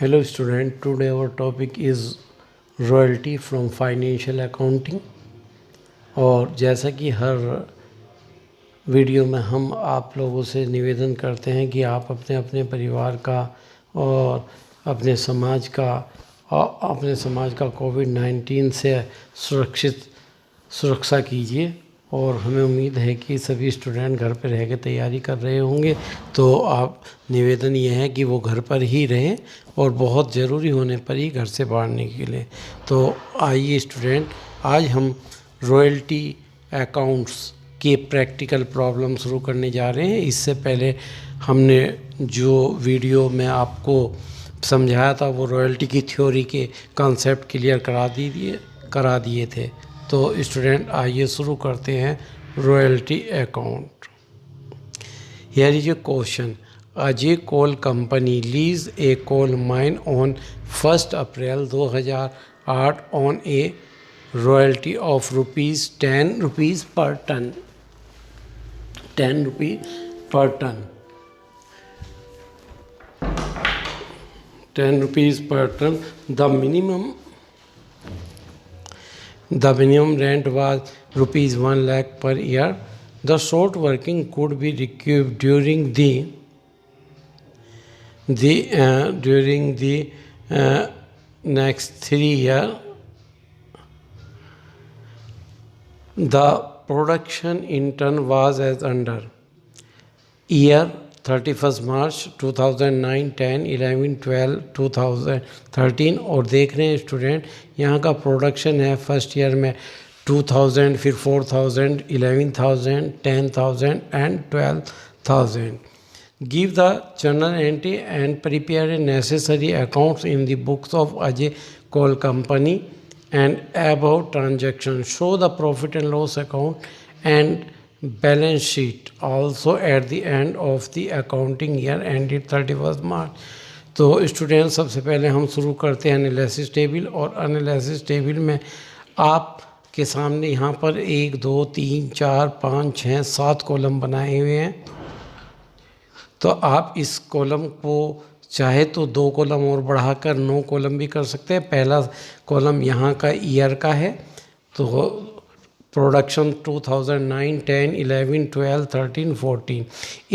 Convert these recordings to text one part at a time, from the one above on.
Hello student, today our topic is royalty from financial accounting। और जैसा कि हर video में हम आप लोगों से निवेदन करते हैं कि आप अपने अपने परिवार का और अपने समाज का कोविड-19 से सुरक्षा कीजिए। और हमें उम्मीद है कि सभी स्टूडेंट घर पर रह के तैयारी कर रहे होंगे, तो आप निवेदन ये है कि वो घर पर ही रहें और बहुत ज़रूरी होने पर ही घर से बाहर निकलें। तो आइए स्टूडेंट, आज हम रॉयल्टी अकाउंट्स के प्रैक्टिकल प्रॉब्लम शुरू करने जा रहे हैं। इससे पहले हमने जो वीडियो में आपको समझाया था वो रॉयल्टी की थ्योरी के कॉन्सेप्ट क्लियर करा दिए थे। तो स्टूडेंट आइए शुरू करते हैं royalty account. Here is a question, Ajay coal company lease a coal mine on 1 April 2008 on a royalty of ₹10 per ton. 10 रुपये per ton, 10 rupees per ton. The minimum rent was ₹1 lakh per year. The short working could be recouped during the next 3 years. The production in turn was as under: year 31st March 2009, 10, 11, 12, 2013। और देख रहे हैं student, यहाँ का production है first year में 2000, फिर 4000, 11000, 10000 and 12000। Give the journal entry and prepare a necessary accounts in the books of Ajay coal company and about transaction. Show the profit and loss account and balance sheet also at the end of the accounting year ended 31st March। तो student सबसे पहले हम शुरू करते हैं analysis table. और analysis table में आपके सामने यहाँ पर 1, 2, 3, 4, 5, 6, 7 कॉलम बनाए हुए हैं। तो आप इस कॉलम को चाहे तो 2 कॉलम और बढ़ाकर 9 कॉलम भी कर सकते हैं। पहला कॉलम यहाँ का ईयर का है, तो प्रोडक्शन 2009, 10, 11, 12, 13, 14।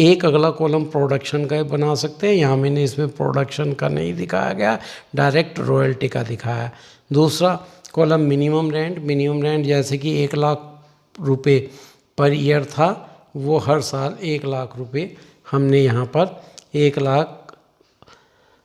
एक अगला कॉलम प्रोडक्शन का बना सकते हैं। यहाँ मैंने इसमें प्रोडक्शन का नहीं दिखाया गया, डायरेक्ट रॉयल्टी का दिखाया। दूसरा कॉलम मिनिमम रेंट जैसे कि 1 लाख रुपए पर ईयर था, वो हर साल 1 लाख रुपए हमने यहाँ पर 1 लाख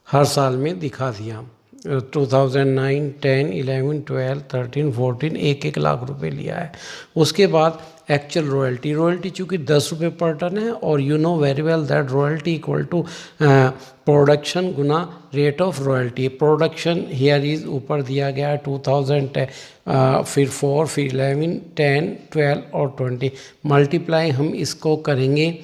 हर साल में दिखा दिया। 2009, 10, 11, 12, 13, 14 1 लाख रुपए लिया है। उसके बाद एक्चुअल रॉयल्टी चूँकि 10 रुपये पर टन है, और you know very well that royalty equal to production गुना rate of royalty. Production here is ऊपर दिया गया है 2010, फिर 4, फिर 11, 10, 12 और 20। मल्टीप्लाई हम इसको करेंगे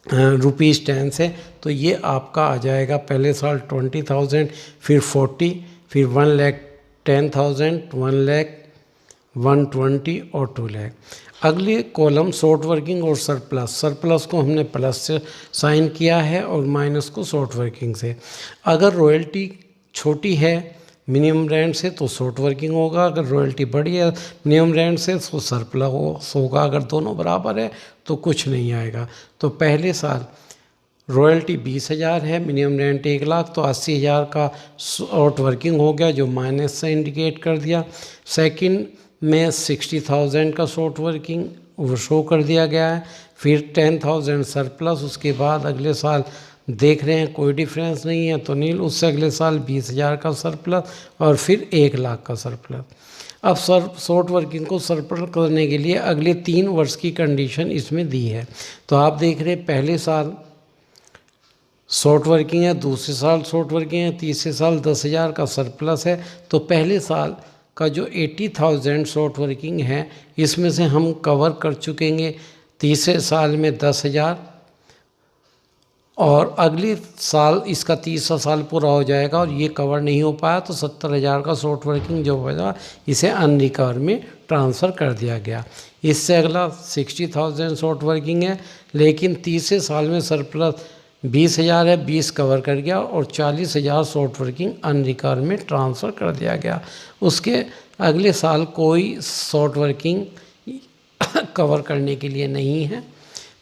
₹10 से, तो ये आपका आ जाएगा पहले साल 20,000, फिर 40, फिर 1,10,000, 1 लाख, 120 और 2 लाख। अगले कॉलम शॉर्ट वर्किंग और सरप्लस को हमने प्लस से साइन किया है और माइनस को शॉर्ट वर्किंग से। अगर रॉयल्टी छोटी है मिनिमम रेंट से तो शॉर्ट वर्किंग होगा, अगर रॉयल्टी बड़ी है मिनिमम रेंट से तो सरप्लस होगा। अगर दोनों बराबर है तो कुछ नहीं आएगा। तो पहले साल रॉयल्टी 20,000 है, मिनिमम रेंट 1 लाख, तो 80,000 का शॉर्ट वर्किंग हो गया जो माइनस से इंडिकेट कर दिया। सेकंड में 60,000 का शॉर्ट वर्किंग वो शो कर दिया गया है, फिर 10,000 सरप्लस। उसके बाद अगले साल देख रहे हैं कोई डिफरेंस नहीं है तो नील, उससे अगले साल 20,000 का सरप्लस और फिर 1 लाख का सरप्लस। अब शॉर्ट वर्किंग को सरप्लस करने के लिए अगले 3 वर्ष की कंडीशन इसमें दी है। तो आप देख रहे हैं पहले साल शॉर्ट वर्किंग है, दूसरे साल शॉर्ट वर्किंग है, तीसरे साल 10,000 का सरप्लस है। तो पहले साल का जो 80,000 शॉर्ट वर्किंग है इसमें से हम कवर कर चुकेंगे तीसरे साल में 10,000, और अगले साल इसका तीसरा साल पूरा हो जाएगा और ये कवर नहीं हो पाया तो 70,000 का शॉर्ट वर्किंग जो बचा इसे अनरिकवर में ट्रांसफ़र कर दिया गया। इससे अगला 60,000 शॉर्ट वर्किंग है, लेकिन तीसरे साल में सरप्लस 20,000 है, 20 कवर कर गया और 40,000 शॉर्ट वर्किंग अनरिकवर में ट्रांसफ़र कर दिया गया। उसके अगले साल कोई शॉर्ट वर्किंग कवर करने के लिए नहीं है।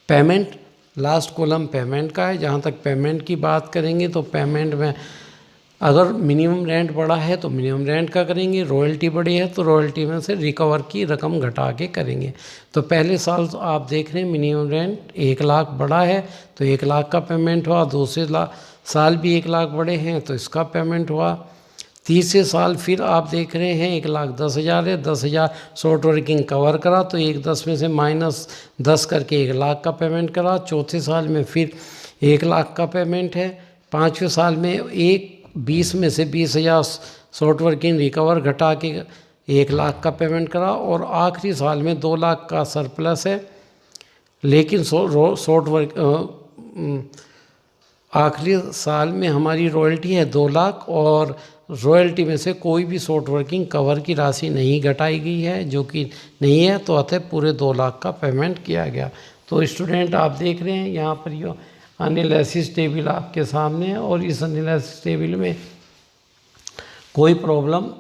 पेमेंट, लास्ट कॉलम पेमेंट का है। जहाँ तक पेमेंट की बात करेंगे तो पेमेंट में अगर मिनिमम रेंट बढ़ा है तो मिनिमम रेंट का करेंगे, रॉयल्टी बढ़ी है तो रॉयल्टी में से रिकवर की रकम घटा के करेंगे। तो पहले साल तो आप देख रहे हैं मिनिमम रेंट 1 लाख बढ़ा है तो 1 लाख का पेमेंट हुआ। दूसरे साल भी 1 लाख बढ़े हैं तो इसका पेमेंट हुआ। तीसरे साल फिर आप देख रहे हैं 1,10,000 है, 10,000 शॉर्ट वर्किंग कवर करा तो 1,10 में से -10 करके 1 लाख का पेमेंट करा। चौथे साल में फिर 1 लाख का पेमेंट है। पाँचवें साल में 20 में से 20,000 शॉर्ट वर्किंग रिकवर घटा के 1 लाख का पेमेंट करा और आखिरी साल में 2 लाख का सरप्लस है। लेकिन शॉर्ट वर्क आखिरी साल में हमारी रॉयल्टी है 2 लाख और रॉयल्टी में से कोई भी शॉर्ट वर्किंग कवर की राशि नहीं घटाई गई है, जो कि नहीं है, तो अतः पूरे 2 लाख का पेमेंट किया गया। तो स्टूडेंट आप देख रहे हैं यहाँ पर ये एनालिसिस टेबल आपके सामने है और इस एनालिसिस टेबल में कोई प्रॉब्लम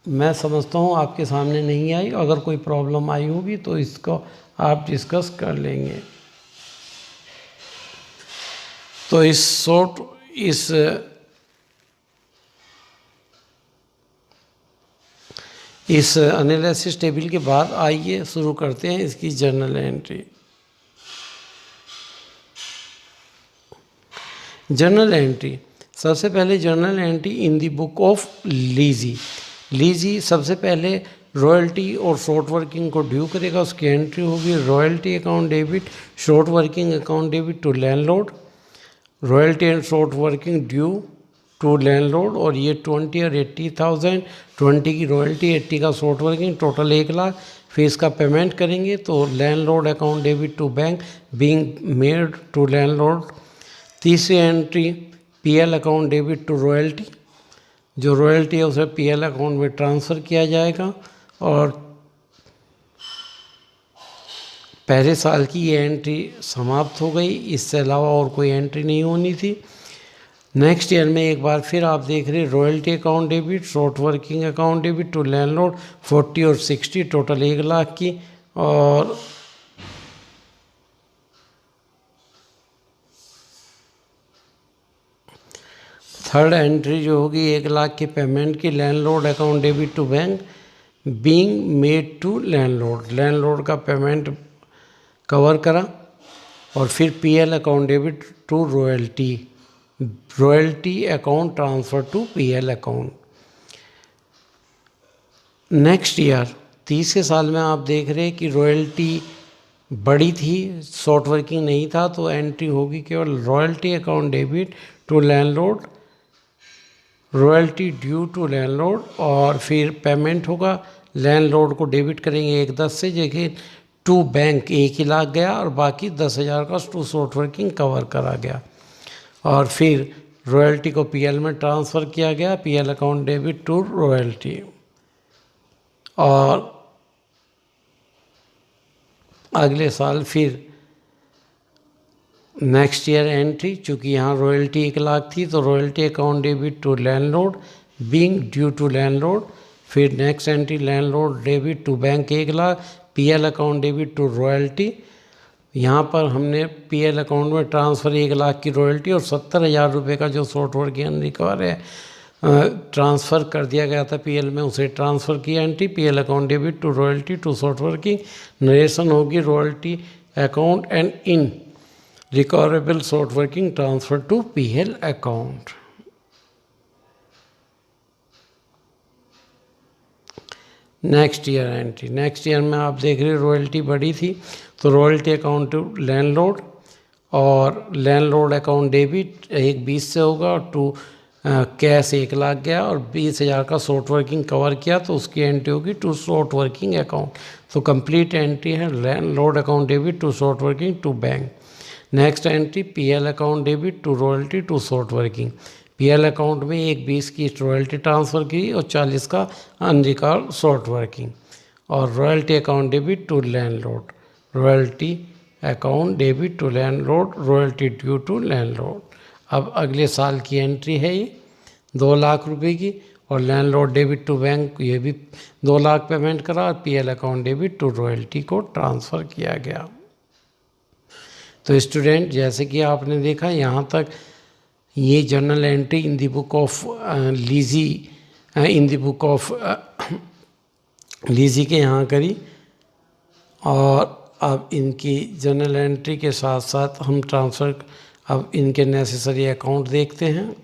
मैं समझता हूँ आपके सामने नहीं आई। अगर कोई प्रॉब्लम आई होगी तो इसको आप डिस्कस कर लेंगे। तो इस एनालिसिस टेबल के बाद आइए शुरू करते हैं इसकी जर्नल एंट्री। जर्नल एंट्री, सबसे पहले journal entry in the book of lessee. Lessee सबसे पहले रॉयल्टी और शॉर्ट वर्किंग को ड्यू करेगा, उसकी एंट्री होगी royalty account debit, short working account debit to landlord, royalty and short working due to landlord. और ये 20 और 80,000, 20 की रॉयल्टी, 80 का शॉर्ट वर्किंग, टोटल 1 लाख। फिर इसका पेमेंट करेंगे तो landlord account debit to bank being made to landlord. तीसरी entry PL account debit to royalty, जो रॉयल्टी है उसे पीएल अकाउंट में ट्रांसफ़र किया जाएगा। और पहले साल की ये एंट्री समाप्त हो गई, इससे अलावा और कोई एंट्री नहीं होनी थी। नेक्स्ट ईयर में एक बार फिर आप देख रहे हैं royalty account debit, short working account debit to landlord 40 और 60, टोटल 1 लाख की। और थर्ड एंट्री जो होगी 1 लाख की पेमेंट की, landlord account debit to bank being made to landlord, landlord का पेमेंट कवर करा। और फिर PL account debit to royalty, royalty account transfer to PL account. Next year तीसरे साल में आप देख रहे हैं कि रॉयल्टी बड़ी थी, शॉर्ट वर्किंग नहीं था, तो एंट्री होगी केवल royalty account debit to landlord, royalty due to landlord. और फिर पेमेंट होगा, लैंडलॉर्ड को डेबिट करेंगे 1,10 से, जगह टू बैंक 1 लाख गया और बाकी 10,000 का टू शॉर्ट वर्किंग कवर करा गया। और फिर रॉयल्टी को पीएल में ट्रांसफ़र किया गया, PL account debit to royalty. और अगले साल फिर नेक्स्ट ईयर एंट्री, चूँकि यहाँ रॉयल्टी 1 लाख थी तो royalty account debit to landlord being due to landlord. फिर next entry landlord debit to bank 1 lakh, PL account debit to royalty. यहाँ पर हमने पीएल अकाउंट में ट्रांसफ़र 1 लाख की रॉयल्टी और 70,000 रुपये का जो शॉर्ट वर्किंग अनरिकवर है ट्रांसफ़र कर दिया गया था पीएल में, उसे ट्रांसफ़र किया entry PL account debit to royalty to short working. Narration होगी royalty account and in recoverable short working transfer to PL account. Next year entry, next year में आप देख रहे रॉयल्टी बड़ी थी तो रॉयल्टी अकाउंट टू लैंडलॉर्ड और landlord account debit 1,20 से होगा, टू कैश 1 लाख गया और 20,000 का शॉर्ट वर्किंग कवर किया तो उसकी एंट्री होगी टू शॉर्ट वर्किंग अकाउंट। तो कंप्लीट एंट्री है landlord account debit to short working to bank. Next entry PL account debit to royalty to short working, PL account में 1,20 की रॉयल्टी ट्रांसफ़र की और 40 का अनरिकवर्ड शॉर्ट वर्किंग। और royalty account debit to landlord, royalty account debit to landlord, royalty due to landlord. अब अगले साल की एंट्री है ये 2 लाख रुपए की, और लैंडलॉर्ड डेबिट टू बैंक ये भी 2 लाख पेमेंट करा, और PL account debit to royalty को ट्रांसफ़र किया गया। तो स्टूडेंट, जैसे कि आपने देखा यहाँ तक ये journal entry in the book of lessee, in the book of lessee के यहाँ करी, और अब इनकी जर्नल एंट्री के साथ साथ हम ट्रांसफ़र, अब इनके नेसेसरी अकाउंट देखते हैं।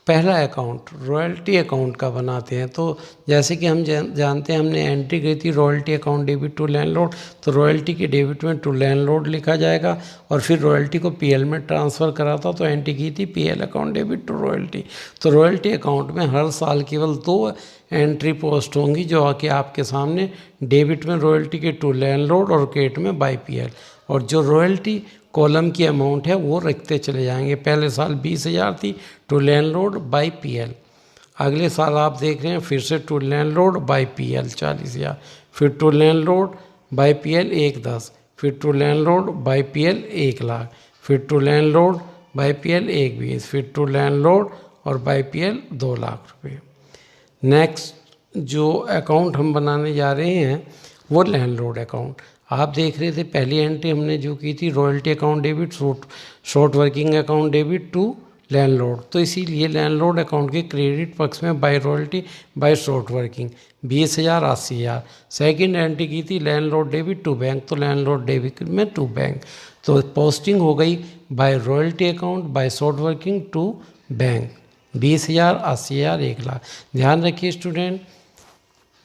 पहला अकाउंट रॉयल्टी अकाउंट का बनाते हैं। तो जैसे कि हम जानते हैं, हमने एंट्री की थी royalty account debit to landlord, तो रॉयल्टी के डेबिट में टू लैंडलॉर्ड लिखा जाएगा, और फिर रॉयल्टी को पीएल में ट्रांसफ़र करा था, तो एंट्री की थी PL account debit to royalty. तो रॉयल्टी अकाउंट में हर साल केवल 2 एंट्री पोस्ट होंगी, जो कि आपके सामने डेबिट में रॉयल्टी के टू लैंडलॉर्ड और क्रेडिट में बाय पीएल, और जो रॉयल्टी कॉलम की अमाउंट है वो रखते चले जाएंगे। पहले साल 20,000 थी टू लैंडलॉर्ड बाय पीएल, अगले साल आप देख रहे हैं फिर से टू लैंडलॉर्ड बाय पीएल 40,000, फिर टू लैंडलॉर्ड बाय पीएल 1,10,000, फिर टू लैंडलॉर्ड बाय पीएल 1,00,000, फिर टू लैंडलॉर्ड बाय पीएल 1,20,000, फिर टू लैंडलॉर्ड और बाय पीएल 2 लाख रुपये। नेक्स्ट जो अकाउंट हम बनाने जा रहे हैं वो लैंडलॉर्ड अकाउंट। आप देख रहे थे पहली एंट्री हमने जो की थी royalty account debit short working account debit to landlord, तो इसीलिए लैंडलॉर्ड अकाउंट के क्रेडिट पक्ष में by royalty by short working 20,000 80,000। Second entry की थी लैंडलॉर्ड डेबिट टू बैंक, तो लैंडलॉर्ड डेबिट में टू बैंक, तो पोस्टिंग हो गई by royalty account by short working to bank 20,000 80,000 1,00,000। ध्यान रखिए स्टूडेंट,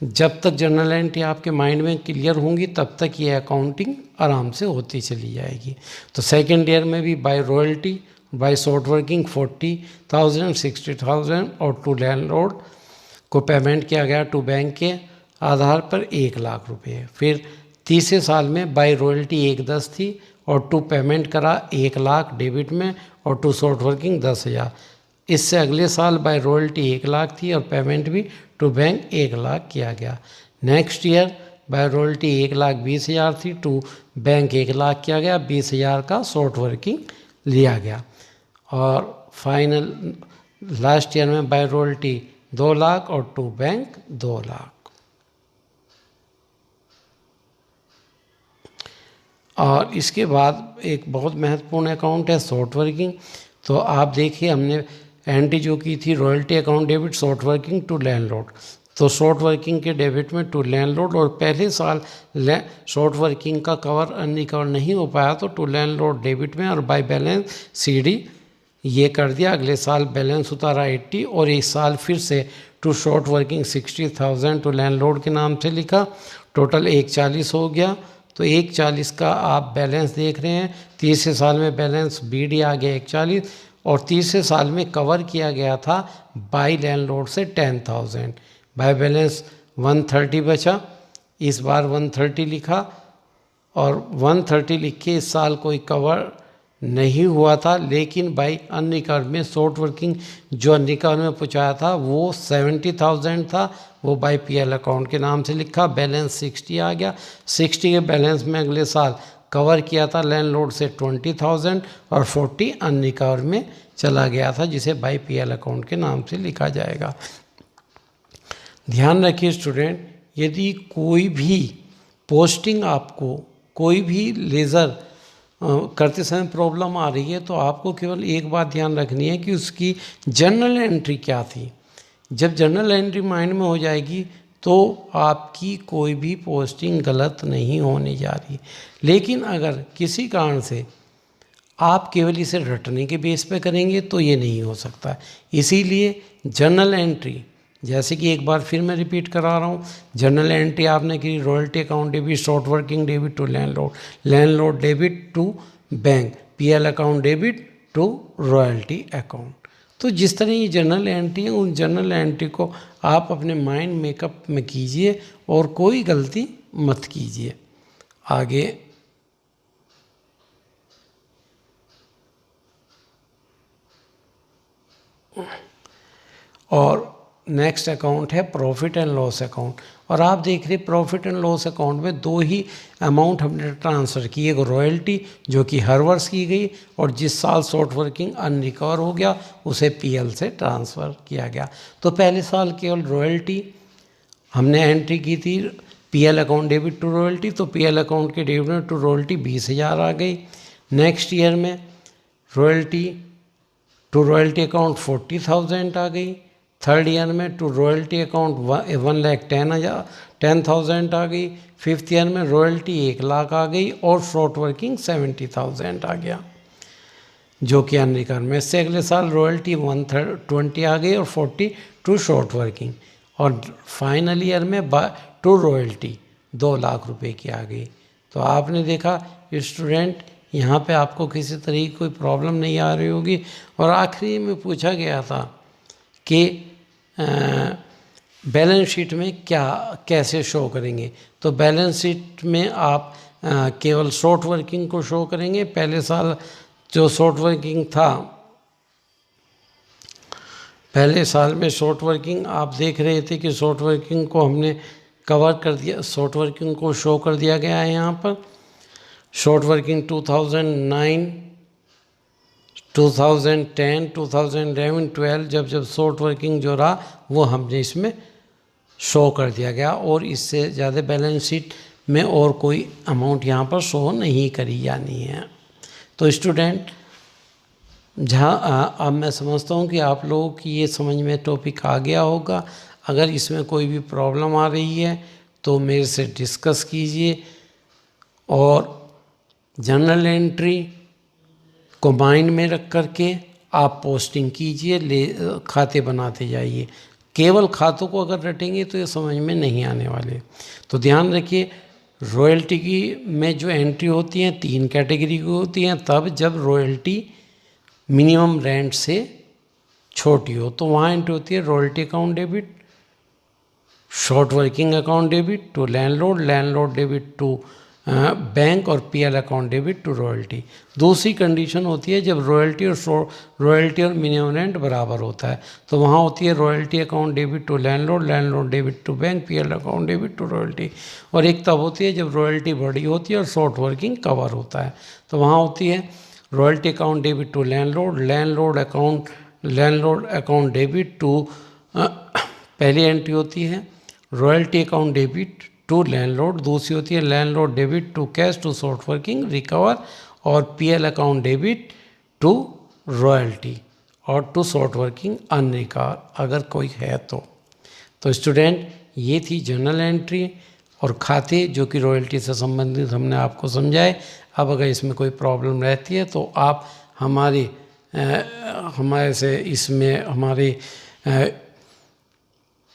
जब तक जर्नल एंट्री आपके माइंड में क्लियर होंगी तब तक ये अकाउंटिंग आराम से होती चली जाएगी। तो सेकेंड ईयर में भी by royalty by short working 40,000 60,000 और टू लैंडलॉर्ड को पेमेंट किया गया टू बैंक के आधार पर 1,00,000 रुपये। फिर तीसरे साल में बाय रॉयल्टी 1,10,000 थी और टू पेमेंट करा 1,00,000 डेबिट में और टू शॉर्ट वर्किंग 10,000। इससे अगले साल बाय रॉयल्टी 1,00,000 थी और पेमेंट भी टू बैंक 1,00,000 किया गया। नेक्स्ट ईयर बाय रॉयल्टी 1,20,000 थी, टू बैंक 1,00,000 किया गया, 20,000 का शॉर्ट वर्किंग लिया गया। और फाइनल लास्ट ईयर में बाय रॉयल्टी 2,00,000 और टू बैंक 2,00,000। और इसके बाद एक बहुत महत्वपूर्ण अकाउंट है शॉर्ट वर्किंग। तो आप देखिए हमने एंट्री जो की थी royalty account debit short working to landlord, तो शॉर्ट वर्किंग के डेबिट में टू लैंडलॉर्ड, और पहले साल शॉर्ट वर्किंग का कवर अनरिकवर नहीं हो पाया तो टू लैंडलॉर्ड डेबिट में और बाय बैलेंस सीडी ये कर दिया। अगले साल बैलेंस उतारा 80 और इस साल फिर से to short working 60,000 to landlord के नाम से लिखा, टोटल 140 हो गया। तो 140 का आप बैलेंस देख रहे हैं। तीसरे साल में बैलेंस बीडी आ गया 140 और तीसरे साल में कवर किया गया था बाय लैंडलॉर्ड से 10,000, बाय बैलेंस 130 बचा, इस बार 130 लिखा और 130 लिख के इस साल कोई कवर नहीं हुआ था, लेकिन बाई अनरिकवर में शॉर्ट वर्किंग जो अनरिकवर में पहुँचाया था वो 70,000 था, वो बाई पीएल अकाउंट के नाम से लिखा, बैलेंस 60 आ गया। 60 के बैलेंस में अगले साल कवर किया था लैंडलॉर्ड से 20,000 और 40 अनरिकवर में चला गया था, जिसे बाई पीएल अकाउंट के नाम से लिखा जाएगा। ध्यान रखिए स्टूडेंट, यदि कोई भी पोस्टिंग आपको कोई भी लेज़र करते समय प्रॉब्लम आ रही है तो आपको केवल एक बात ध्यान रखनी है कि उसकी जर्नल एंट्री क्या थी। जब जर्नल एंट्री माइंड में हो जाएगी तो आपकी कोई भी पोस्टिंग गलत नहीं होने जा रही। लेकिन अगर किसी कारण से आप केवल इसे रटने के बेस पे करेंगे तो ये नहीं हो सकता। इसीलिए जर्नल एंट्री, जैसे कि एक बार फिर मैं रिपीट करा रहा हूँ, जर्नल एंट्री आपने की royalty account debit short working debit to landlord, landlord debit to bank, PL account debit to royalty account. तो जिस तरह ये जर्नल एंट्री है उन जर्नल एंट्री को आप अपने माइंड मेकअप में कीजिए और कोई गलती मत कीजिए। आगे और नेक्स्ट अकाउंट है प्रॉफिट एंड लॉस अकाउंट, और आप देख रहे प्रॉफिट एंड लॉस अकाउंट में दो ही अमाउंट हमने ट्रांसफ़र की, एक रॉयल्टी जो कि हर वर्ष की गई, और जिस साल शॉर्ट वर्किंग अनरिकवर हो गया उसे पीएल से ट्रांसफ़र किया गया। तो पहले साल केवल रॉयल्टी हमने एंट्री की थी, PL account debit to royalty, तो पीएल अकाउंट के डेबिट टू रॉयल्टी 20,000 आ गई। नेक्स्ट ईयर में रॉयल्टी टू रॉयल्टी अकाउंट 40,000 आ गई। थर्ड ईयर में टू रॉयल्टी अकाउंट 1,10,000 आ गई। फिफ्थ ईयर में रॉयल्टी 1,00,000 आ गई और शॉर्ट वर्किंग 70,000 आ गया जो कि अनरिकवर में। इससे अगले साल रॉयल्टी 120 आ गई और 40 टू शॉर्ट वर्किंग, और फाइनल ईयर में टू रॉयल्टी 2,00,000 रुपए की आ गई। तो आपने देखा स्टूडेंट, यहाँ पे आपको किसी तरह की कोई प्रॉब्लम नहीं आ रही होगी। और आखिरी में पूछा गया था कि बैलेंस शीट में क्या कैसे शो करेंगे, तो बैलेंस शीट में आप केवल शॉर्ट वर्किंग को शो करेंगे। पहले साल जो शॉर्ट वर्किंग था, पहले साल में शॉर्ट वर्किंग आप देख रहे थे कि शॉर्ट वर्किंग को हमने कवर कर दिया, शॉर्ट वर्किंग को शो कर दिया गया है यहाँ पर। शॉर्ट वर्किंग 2009, 2010, 2011, 12 जब शॉर्ट वर्किंग जो रहा वो हमने इसमें शो कर दिया गया, और इससे ज़्यादा बैलेंस शीट में और कोई अमाउंट यहाँ पर शो नहीं करी जानी है। तो स्टूडेंट, जहाँ अब मैं समझता हूँ कि आप लोगों की ये समझ में टॉपिक आ गया होगा। अगर इसमें कोई भी प्रॉब्लम आ रही है तो मेरे से डिस्कस कीजिए, और जर्नल एंट्री को माइंड में रख करके आप पोस्टिंग कीजिए, खाते बनाते जाइए। केवल खातों को अगर रटेंगे तो ये समझ में नहीं आने वाले। तो ध्यान रखिए, रॉयल्टी की में जो एंट्री होती हैं 3 कैटेगरी की होती हैं, तब जब रॉयल्टी मिनिमम रेंट से छोटी हो तो वहाँ एंट्री होती है royalty account debit, short working account debit to landlord, landlord debit to bank, और PL account debit to royalty. दूसरी कंडीशन होती है जब रॉयल्टी और मिनिमम रेंट बराबर होता है, तो वहाँ होती है royalty account debit to landlord, landlord debit to bank, PL account debit to royalty. और एक तब होती है जब रॉयल्टी बड़ी होती है और शॉर्ट वर्किंग कवर होता है, तो वहाँ होती है royalty account debit to landlord, landlord account debit to पहली एंट्री होती है royalty account debit to landlord, दूसरी होती है landlord debit to cash to short working recover, और PL account debit to royalty और टू शॉर्ट वर्किंग अनरिकवर अगर कोई है तो स्टूडेंट, ये थी जर्नल एंट्री और खाते जो कि रॉयल्टी से संबंधित हमने आपको समझाए। अब अगर इसमें कोई प्रॉब्लम रहती है तो आप हमारे से इसमें हमारे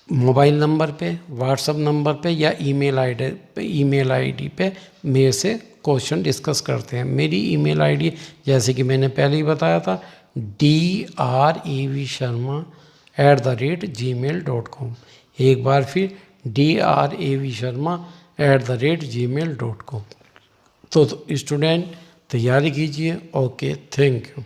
मोबाइल नंबर पे, व्हाट्सएप नंबर पे या ईमेल आईडी पे मेरे से क्वेश्चन डिस्कस करते हैं। मेरी ईमेल आईडी जैसे कि मैंने पहले ही बताया था dravsharma@gmail.com। एक बार फिर dravsharma@gmail.com। तो स्टूडेंट तैयारी कीजिए। Okay, thank you.